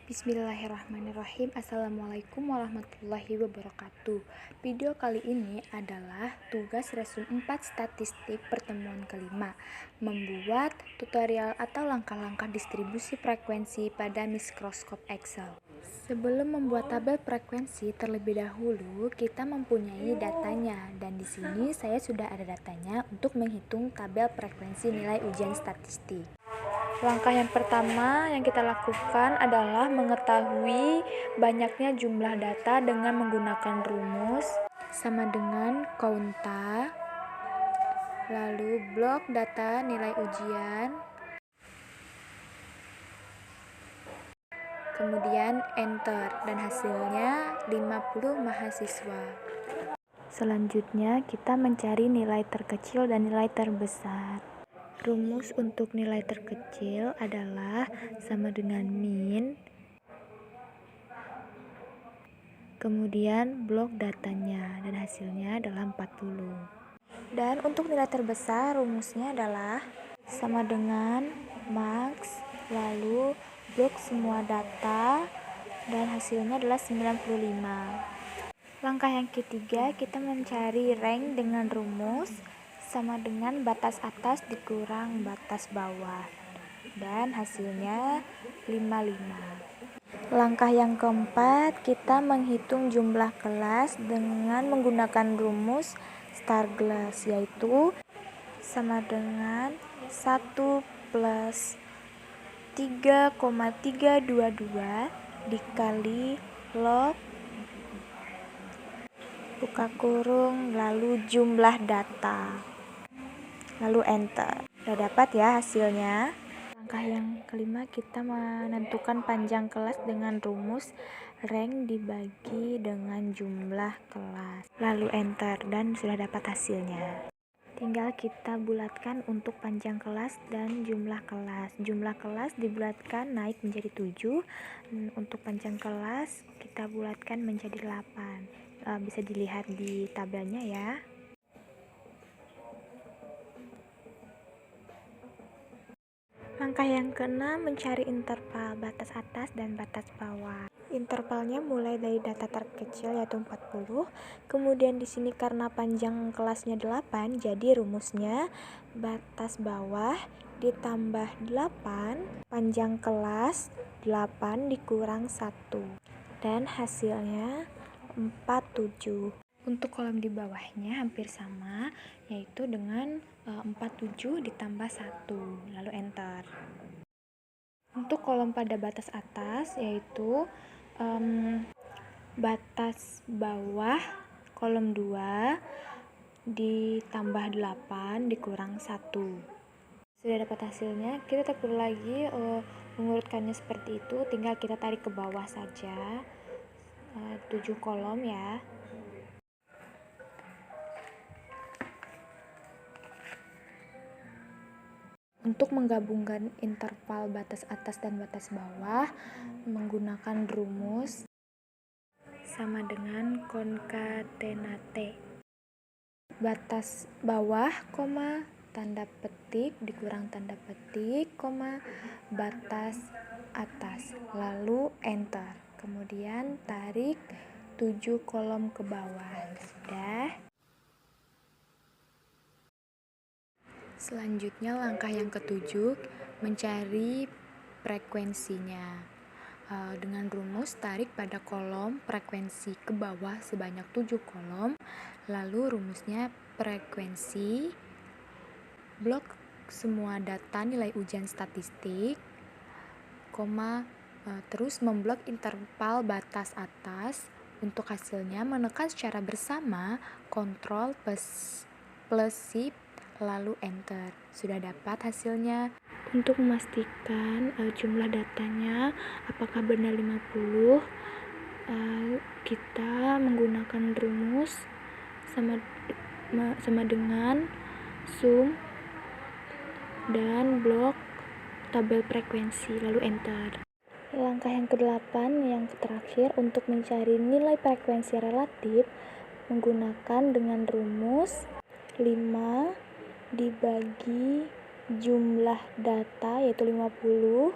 Bismillahirrahmanirrahim. Assalamualaikum warahmatullahi wabarakatuh. Video kali ini adalah tugas resume 4 statistik pertemuan kelima, membuat tutorial atau langkah-langkah distribusi frekuensi pada mikroskop Excel. Sebelum membuat tabel frekuensi, terlebih dahulu kita mempunyai datanya, dan di sini saya sudah ada datanya untuk menghitung tabel frekuensi nilai ujian statistik. Langkah yang pertama yang kita lakukan adalah mengetahui banyaknya jumlah data dengan menggunakan rumus sama dengan count, lalu blok data nilai ujian, kemudian enter, dan hasilnya 50 mahasiswa. Selanjutnya kita mencari nilai terkecil dan nilai terbesar. Rumus untuk nilai terkecil adalah sama dengan min, kemudian blok datanya, dan hasilnya adalah 40. Dan untuk nilai terbesar rumusnya adalah sama dengan max, lalu blok semua data, dan hasilnya adalah 95. Langkah yang ketiga, kita mencari rank dengan rumus sama dengan batas atas dikurang batas bawah, dan hasilnya 55. Langkah yang keempat, kita menghitung jumlah kelas dengan menggunakan rumus star class, yaitu sama dengan 1 plus 3,322 dikali log buka kurung lalu jumlah data, lalu enter. Sudah dapat ya hasilnya. Langkah yang kelima, kita menentukan panjang kelas dengan rumus rank dibagi dengan jumlah kelas, lalu enter, dan sudah dapat hasilnya. Tinggal kita bulatkan untuk panjang kelas dan jumlah kelas. Jumlah kelas dibulatkan naik menjadi 7. Untuk panjang kelas kita bulatkan menjadi 8. Bisa dilihat di tabelnya ya. Langkah yang keenam, mencari interval batas atas dan batas bawah. Intervalnya mulai dari data terkecil yaitu 40. Kemudian di sini karena panjang kelasnya 8, jadi rumusnya batas bawah ditambah 8, panjang kelas 8 dikurang 1. Dan hasilnya 47. Untuk kolom di bawahnya hampir sama, yaitu dengan 47 ditambah 1, lalu enter. Untuk kolom pada batas atas, yaitu batas bawah kolom 2 ditambah 8 dikurang 1. Sudah dapat hasilnya, kita tak perlu lagi mengurutkannya seperti itu, tinggal kita tarik ke bawah saja 7 kolom ya. Untuk menggabungkan interval batas atas dan batas bawah menggunakan rumus sama dengan concatenate. Batas bawah, tanda petik dikurang tanda petik, batas atas, lalu enter. Kemudian tarik 7 kolom ke bawah. Sudah. Selanjutnya langkah yang ketujuh, mencari frekuensinya. Dengan rumus tarik pada kolom frekuensi ke bawah sebanyak 7 kolom, lalu rumusnya frekuensi blok semua data nilai ujian statistik, terus memblok interval batas atas. Untuk hasilnya menekan secara bersama Ctrl plus Shift lalu enter. Sudah dapat hasilnya. Untuk memastikan jumlah datanya apakah benar 50, kita menggunakan rumus sama dengan sum dan blok tabel frekuensi lalu enter. Langkah yang ke-8 yang terakhir, untuk mencari nilai frekuensi relatif menggunakan dengan rumus 5 dibagi jumlah data yaitu 50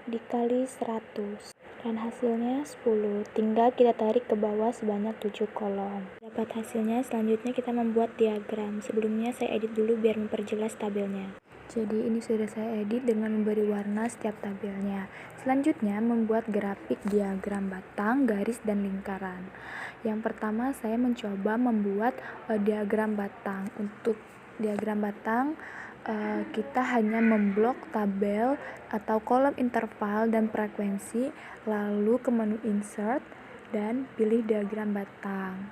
dikali 100. Dan hasilnya 10. Tinggal kita tarik ke bawah sebanyak 7 kolom. Dapat hasilnya, selanjutnya kita membuat diagram. Sebelumnya saya edit dulu biar memperjelas tabelnya. Jadi ini sudah saya edit dengan memberi warna setiap tabelnya. Selanjutnya membuat grafik diagram batang, garis, dan lingkaran. Yang pertama saya mencoba membuat diagram batang. Untuk diagram batang kita hanya memblok tabel atau kolom interval dan frekuensi, lalu ke menu insert dan pilih diagram batang.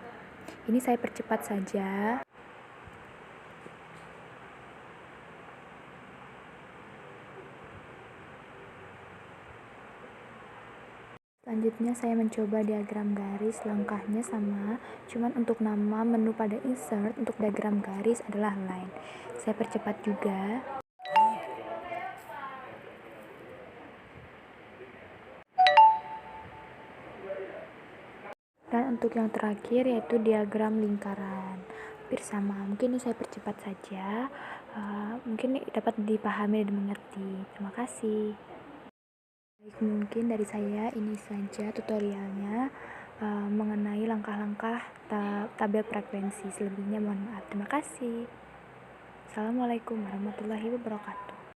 Ini saya percepat saja. Selanjutnya saya mencoba diagram garis, langkahnya sama, cuman untuk nama menu pada insert untuk diagram garis adalah line. Saya percepat juga. Dan untuk yang terakhir yaitu diagram lingkaran. Hampir sama, mungkin ini saya percepat saja, mungkin dapat dipahami dan dimengerti. Terima kasih. Baik, mungkin dari saya ini saja tutorialnya mengenai langkah-langkah tabel frekuensi. Selebihnya mohon maaf. Terima kasih. Assalamualaikum warahmatullahi wabarakatuh.